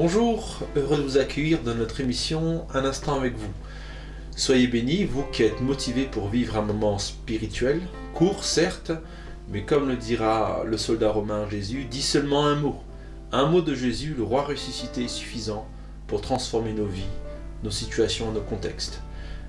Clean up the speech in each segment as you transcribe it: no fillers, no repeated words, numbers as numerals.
Bonjour, heureux de vous accueillir dans notre émission Un instant avec vous. Soyez bénis, vous qui êtes motivés pour vivre un moment spirituel, court certes, mais comme le dira le soldat romain Jésus, dit seulement un mot. Un mot de Jésus, le roi ressuscité, est suffisant pour transformer nos vies, nos situations, nos contextes.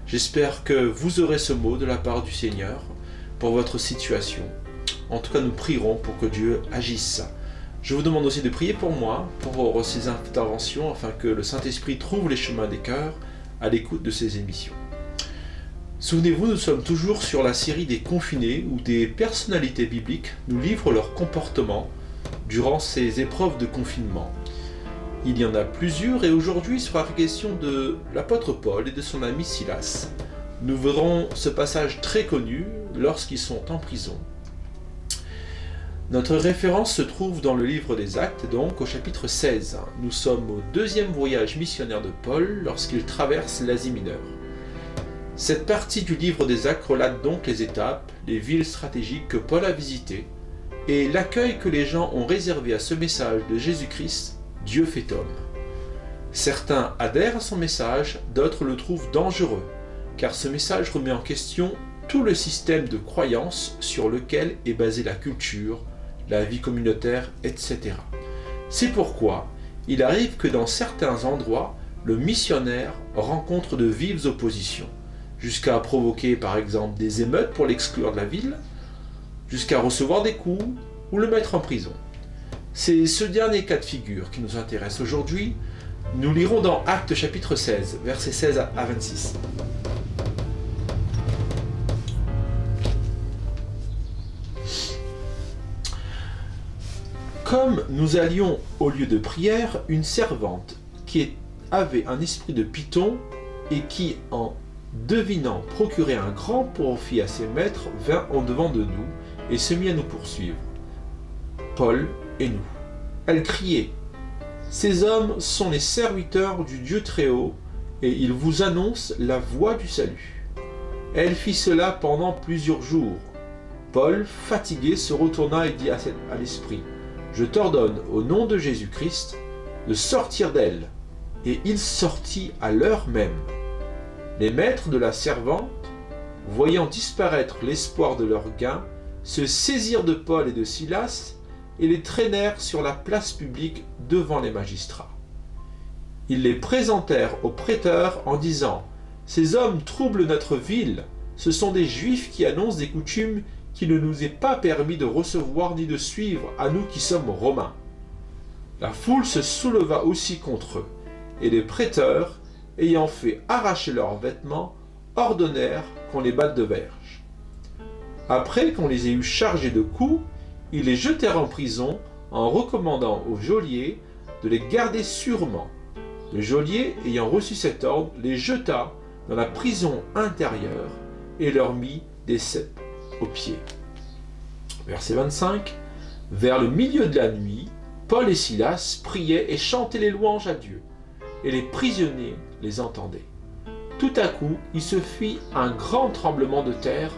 J'espère que vous aurez ce mot de la part du Seigneur pour votre situation. En tout cas, nous prierons pour que Dieu agisse. Je vous demande aussi de prier pour moi, pour ces interventions, afin que le Saint-Esprit trouve les chemins des cœurs à l'écoute de ces émissions. Souvenez-vous, nous sommes toujours sur la série des confinés, où des personnalités bibliques nous livrent leur comportement durant ces épreuves de confinement. Il y en a plusieurs, et aujourd'hui sera question de l'apôtre Paul et de son ami Silas. Nous verrons ce passage très connu lorsqu'ils sont en prison. Notre référence se trouve dans le livre des Actes, donc au chapitre 16. Nous sommes au deuxième voyage missionnaire de Paul lorsqu'il traverse l'Asie mineure. Cette partie du livre des Actes relate donc les étapes, les villes stratégiques que Paul a visitées et l'accueil que les gens ont réservé à ce message de Jésus-Christ, Dieu fait homme. Certains adhèrent à son message, d'autres le trouvent dangereux, car ce message remet en question tout le système de croyance sur lequel est basée la culture, la vie communautaire, etc. C'est pourquoi il arrive que dans certains endroits, le missionnaire rencontre de vives oppositions, jusqu'à provoquer par exemple des émeutes pour l'exclure de la ville, jusqu'à recevoir des coups ou le mettre en prison. C'est ce dernier cas de figure qui nous intéresse aujourd'hui. Nous lirons dans Actes chapitre 16, versets 16 à 26. Comme nous allions au lieu de prière, une servante qui avait un esprit de python et qui, en devinant procurer un grand profit à ses maîtres, vint en devant de nous et se mit à nous poursuivre, Paul et nous. Elle criait : « Ces hommes sont les serviteurs du Dieu Très-Haut et ils vous annoncent la voie du salut. » Elle fit cela pendant plusieurs jours. Paul, fatigué, se retourna et dit à l'esprit : « Je t'ordonne, au nom de Jésus-Christ, de sortir d'elle. » Et il sortit à l'heure même. Les maîtres de la servante, voyant disparaître l'espoir de leur gain, se saisirent de Paul et de Silas et les traînèrent sur la place publique devant les magistrats. Ils les présentèrent aux prêteurs en disant : « Ces hommes troublent notre ville. Ce sont des Juifs qui annoncent des coutumes qui ne nous est pas permis de recevoir ni de suivre, à nous qui sommes Romains. » La foule se souleva aussi contre eux, et les prêteurs, ayant fait arracher leurs vêtements, ordonnèrent qu'on les batte de verges. Après qu'on les ait eus chargés de coups, ils les jetèrent en prison en recommandant au geôlier de les garder sûrement. Le geôlier, ayant reçu cet ordre, les jeta dans la prison intérieure et leur mit des cèpes aux pieds. Verset 25. Vers le milieu de la nuit, Paul et Silas priaient et chantaient les louanges à Dieu, et les prisonniers les entendaient. Tout à coup, il se fit un grand tremblement de terre,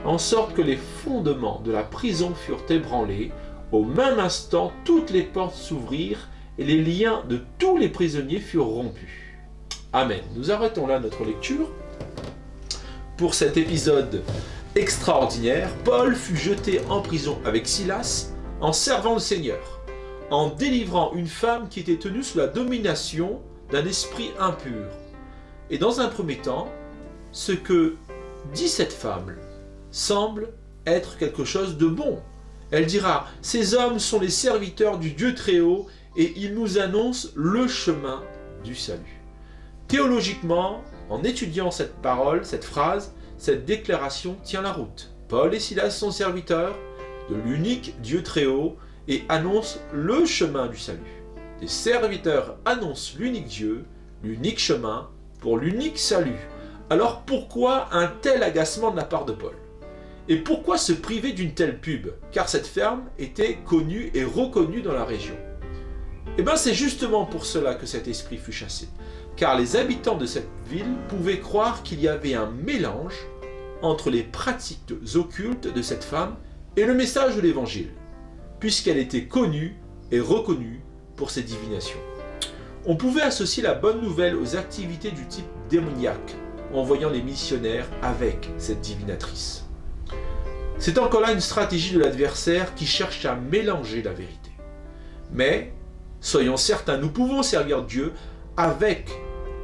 en sorte que les fondements de la prison furent ébranlés. Au même instant, toutes les portes s'ouvrirent et les liens de tous les prisonniers furent rompus. Amen. Nous arrêtons là notre lecture. Pour cet épisode extraordinaire, Paul fut jeté en prison avec Silas en servant le Seigneur, en délivrant une femme qui était tenue sous la domination d'un esprit impur. Et dans un premier temps, ce que dit cette femme semble être quelque chose de bon. Elle dira : « Ces hommes sont les serviteurs du Dieu Très-Haut et ils nous annoncent le chemin du salut. » Théologiquement, en étudiant cette parole, cette phrase, cette déclaration tient la route. Paul et Silas sont serviteurs de l'unique Dieu Très-Haut et annoncent le chemin du salut. Les serviteurs annoncent l'unique Dieu, l'unique chemin, pour l'unique salut. Alors pourquoi un tel agacement de la part de Paul ? Et pourquoi se priver d'une telle pub ? Car cette ferme était connue et reconnue dans la région. Eh bien c'est justement pour cela que cet esprit fut chassé. Car les habitants de cette ville pouvaient croire qu'il y avait un mélange entre les pratiques occultes de cette femme et le message de l'Évangile, puisqu'elle était connue et reconnue pour ses divinations. On pouvait associer la bonne nouvelle aux activités du type démoniaque, en voyant les missionnaires avec cette divinatrice. C'est encore là une stratégie de l'adversaire qui cherche à mélanger la vérité. Mais, soyons certains, nous pouvons servir Dieu avec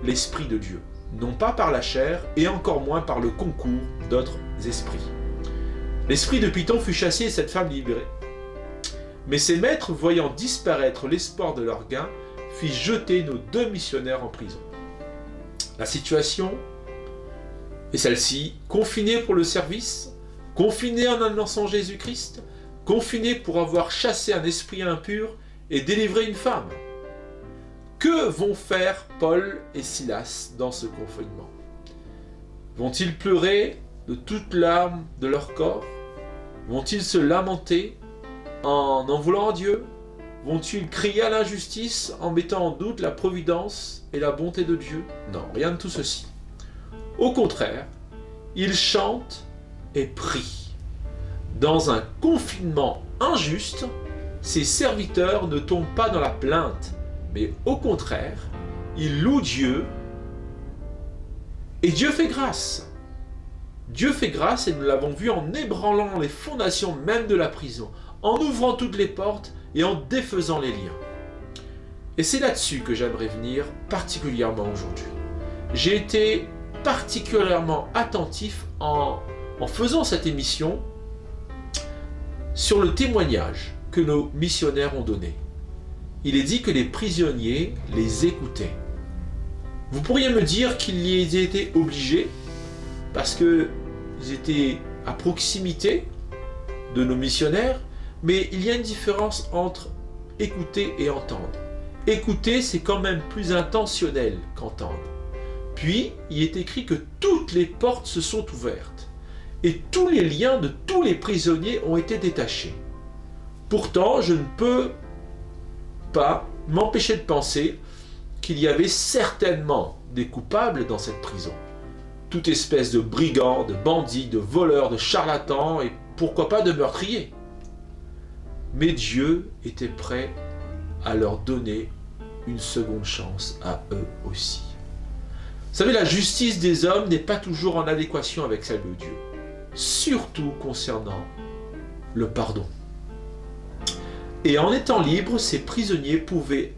l'Esprit de Dieu, non pas par la chair et encore moins par le concours d'autres esprits. L'esprit de Python fut chassé et cette femme libérée. Mais ses maîtres, voyant disparaître l'espoir de leur gain, fit jeter nos 2 missionnaires en prison. La situation est celle-ci: confinés pour le service, confinés en annonçant Jésus-Christ, confinés pour avoir chassé un esprit impur et délivré une femme. Que vont faire Paul et Silas dans ce confinement? Vont-ils pleurer de toute l'âme de leur corps? Vont-ils se lamenter en voulant à Dieu? Vont-ils crier à l'injustice en mettant en doute la providence et la bonté de Dieu? Non, rien de tout ceci. Au contraire, ils chantent et prient. Dans un confinement injuste, ses serviteurs ne tombent pas dans la plainte, mais au contraire, ils louent Dieu et Dieu fait grâce. Dieu fait grâce et nous l'avons vu en ébranlant les fondations même de la prison, en ouvrant toutes les portes et en défaisant les liens. Et c'est là-dessus que j'aimerais venir particulièrement aujourd'hui. J'ai été particulièrement attentif en faisant cette émission sur le témoignage que nos missionnaires ont donné. Il est dit que les prisonniers les écoutaient. Vous pourriez me dire qu'ils y étaient obligés parce qu'ils étaient à proximité de nos missionnaires, mais il y a une différence entre écouter et entendre. Écouter, c'est quand même plus intentionnel qu'entendre. Puis, il est écrit que toutes les portes se sont ouvertes et tous les liens de tous les prisonniers ont été détachés. Pourtant, je ne peux pas m'empêcher de penser qu'il y avait certainement des coupables dans cette prison. Toute espèce de brigands, de bandits, de voleurs, de charlatans et pourquoi pas de meurtriers. Mais Dieu était prêt à leur donner une seconde chance à eux aussi. Vous savez, la justice des hommes n'est pas toujours en adéquation avec celle de Dieu, surtout concernant le pardon. Et en étant libres, ces prisonniers pouvaient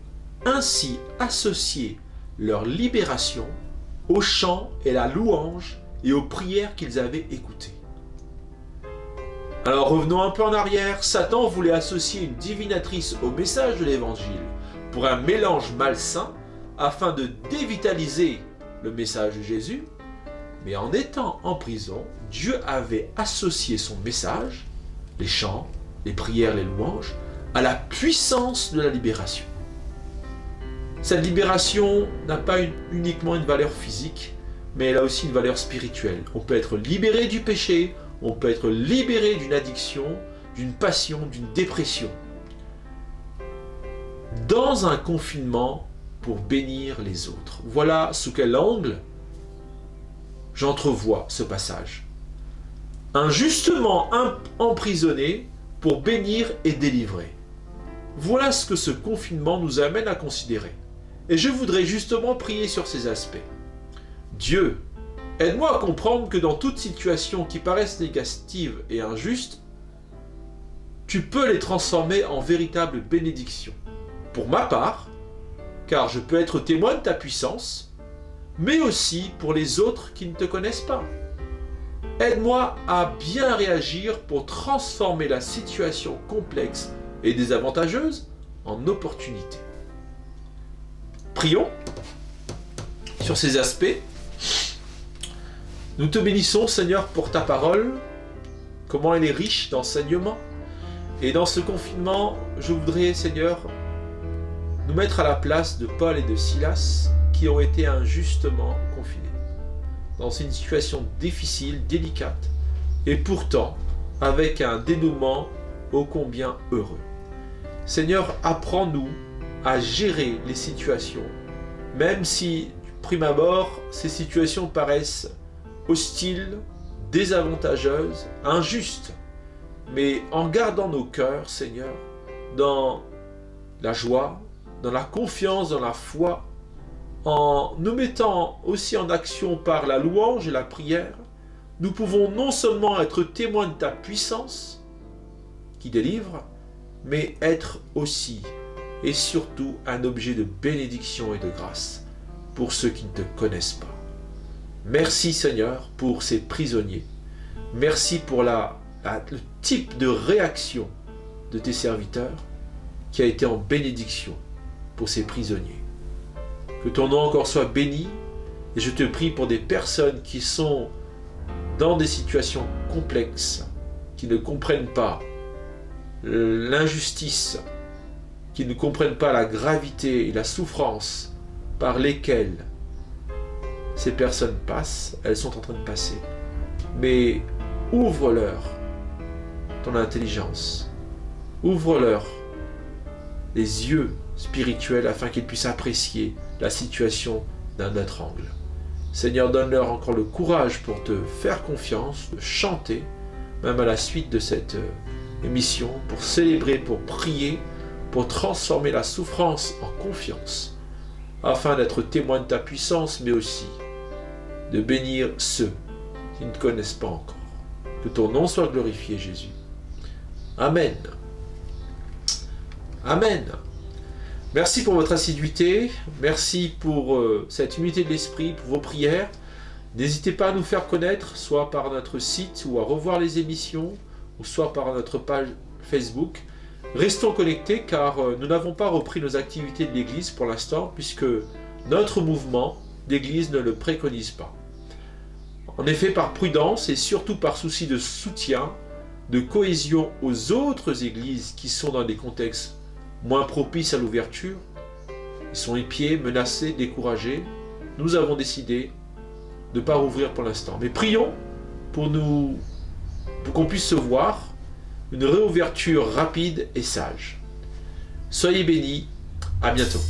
ainsi associer leur libération au chant et la louange et aux prières qu'ils avaient écoutées. Alors revenons un peu en arrière. Satan voulait associer une divinatrice au message de l'évangile pour un mélange malsain afin de dévitaliser le message de Jésus. Mais en étant en prison, Dieu avait associé son message, les chants, les prières, les louanges, à la puissance de la libération. Cette libération n'a pas uniquement une valeur physique, mais elle a aussi une valeur spirituelle. On peut être libéré du péché, on peut être libéré d'une addiction, d'une passion, d'une dépression. Dans un confinement pour bénir les autres. Voilà sous quel angle j'entrevois ce passage. Injustement emprisonné pour bénir et délivrer. Voilà ce que ce confinement nous amène à considérer. Et je voudrais justement prier sur ces aspects. Dieu, aide-moi à comprendre que dans toute situation qui paraisse négative et injuste, tu peux les transformer en véritables bénédictions. Pour ma part, car je peux être témoin de ta puissance, mais aussi pour les autres qui ne te connaissent pas. Aide-moi à bien réagir pour transformer la situation complexe et désavantageuse en opportunité. Prions sur ces aspects. Nous te bénissons, Seigneur, pour ta parole, comment elle est riche d'enseignements. Et dans ce confinement, je voudrais, Seigneur, nous mettre à la place de Paul et de Silas qui ont été injustement confinés dans une situation difficile, délicate, et pourtant avec un dénouement ô combien heureux. Seigneur, apprends-nous à gérer les situations, même si, du prime abord, ces situations paraissent hostiles, désavantageuses, injustes, mais en gardant nos cœurs, Seigneur, dans la joie, dans la confiance, dans la foi, en nous mettant aussi en action par la louange et la prière, nous pouvons non seulement être témoins de ta puissance qui délivre, mais être aussi et surtout un objet de bénédiction et de grâce pour ceux qui ne te connaissent pas. Merci Seigneur pour ces prisonniers. Merci pour le type de réaction de tes serviteurs qui a été en bénédiction pour ces prisonniers. Que ton nom encore soit béni et je te prie pour des personnes qui sont dans des situations complexes, qui ne comprennent pas l'injustice, qui ne comprennent pas la gravité et la souffrance par lesquelles ces personnes passent, elles sont en train de passer. Mais ouvre-leur ton intelligence, ouvre-leur les yeux spirituels afin qu'ils puissent apprécier la situation d'un autre angle. Seigneur, donne-leur encore le courage pour te faire confiance, de chanter, même à la suite de cette émission, pour célébrer, pour prier, pour transformer la souffrance en confiance, afin d'être témoin de ta puissance, mais aussi de bénir ceux qui ne te connaissent pas encore. Que ton nom soit glorifié, Jésus. Amen. Amen. Merci pour votre assiduité, merci pour cette unité de l'esprit, pour vos prières. N'hésitez pas à nous faire connaître, soit par notre site ou à revoir les émissions, ou soit par notre page Facebook. Restons connectés car nous n'avons pas repris nos activités de l'Église pour l'instant, puisque notre mouvement d'Église ne le préconise pas. En effet, par prudence et surtout par souci de soutien, de cohésion aux autres églises qui sont dans des contextes moins propices à l'ouverture, ils sont épiés, menacés, découragés, nous avons décidé de ne pas rouvrir pour l'instant. Mais prions pour qu'on puisse se voir, une réouverture rapide et sage. Soyez bénis, à bientôt.